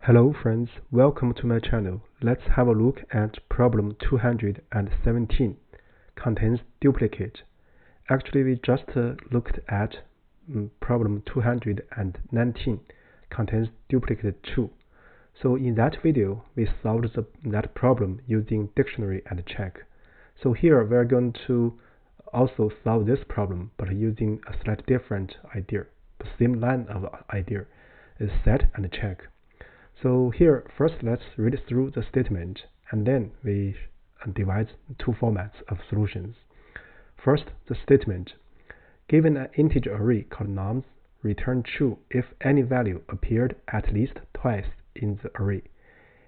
Hello friends, welcome to my channel. Let's have a look at problem 217, contains duplicate. Actually, we just looked at problem 219, contains duplicate 2. So in that video, we solved that problem using dictionary and check. So here we're going to also solve this problem, but using a slightly different idea. The same line of idea is set and check. So here, first let's read through the statement, and then we divide two formats of solutions. First, the statement. Given an integer array called nums, return true if any value appeared at least twice in the array,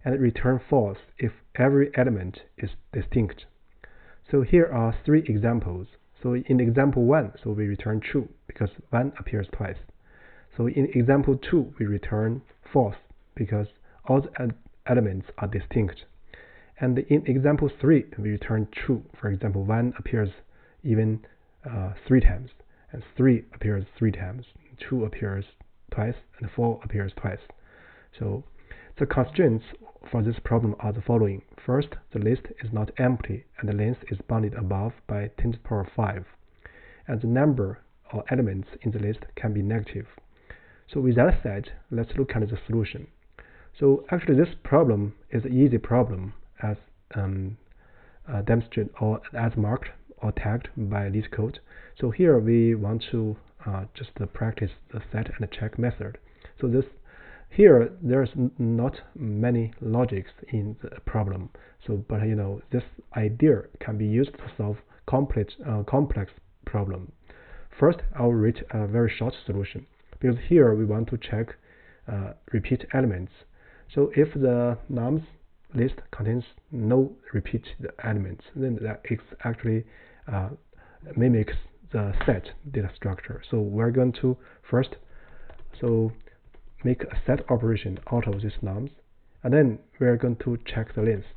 and return false if every element is distinct. So here are three examples. So in example 1, so we return true because 1 appears twice. So in example 2, we return false because all the elements are distinct. And in example 3, we return true. For example, 1 appears even 3 times, and 3 appears 3 times, 2 appears twice, and 4 appears twice. So the constraints for this problem are the following. First, the list is not empty, and the length is bounded above by 10 to the power 5. And the number or elements in the list can be negative. So with that said, let's look at the solution. So actually this problem is an easy problem as demonstrated or as marked or tagged by Leetcode. So here we want to just practice the set and check method. So here there's not many logics in the problem. So but this idea can be used to solve complex problem. First, I'll write a very short solution, because here we want to check repeat elements. So if the nums list contains no repeated elements, then that actually mimics the set data structure. So we're going to first make a set operation out of these nums, and then we're going to check the length.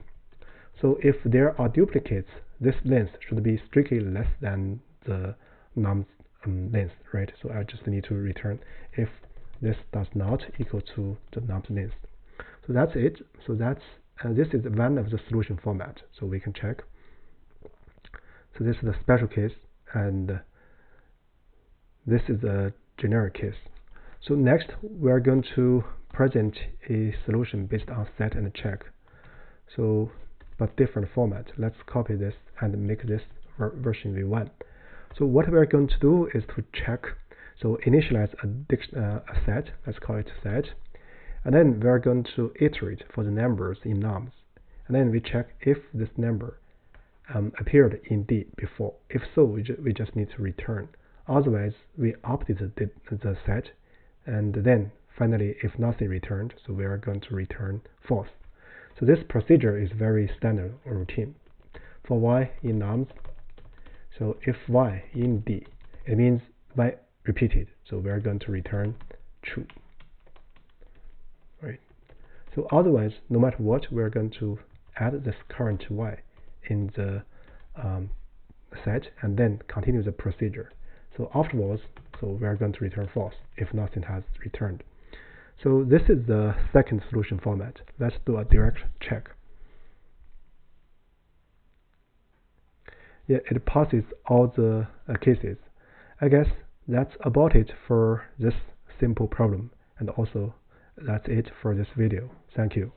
So if there are duplicates, this length should be strictly less than the nums length, right? So I just need to return if this does not equal to the nums length. So that's it. So this is one of the solution format. So we can check. So this is the special case, and this is the generic case. So next, we're going to present a solution based on set and check. So, but different format. Let's copy this and make this version v1. So what we're going to do is to check. So initialize a set. Let's call it set. And then we're going to iterate for the numbers in nums. And then we check if this number appeared in D before. If so, we just need to return. Otherwise, we update the set. And then finally, if nothing returned, so we are going to return false. So this procedure is very standard or routine. For y in nums, so if y in D, it means y repeated. So we are going to return true. Right. So otherwise, no matter what, we're going to add this current y in the set and then continue the procedure. So afterwards, so we are going to return false if nothing has returned. So this is the second solution format. Let's do a direct check. Yeah, it passes all the cases. I guess that's about it for this simple problem, and also that's it for this video. Thank you.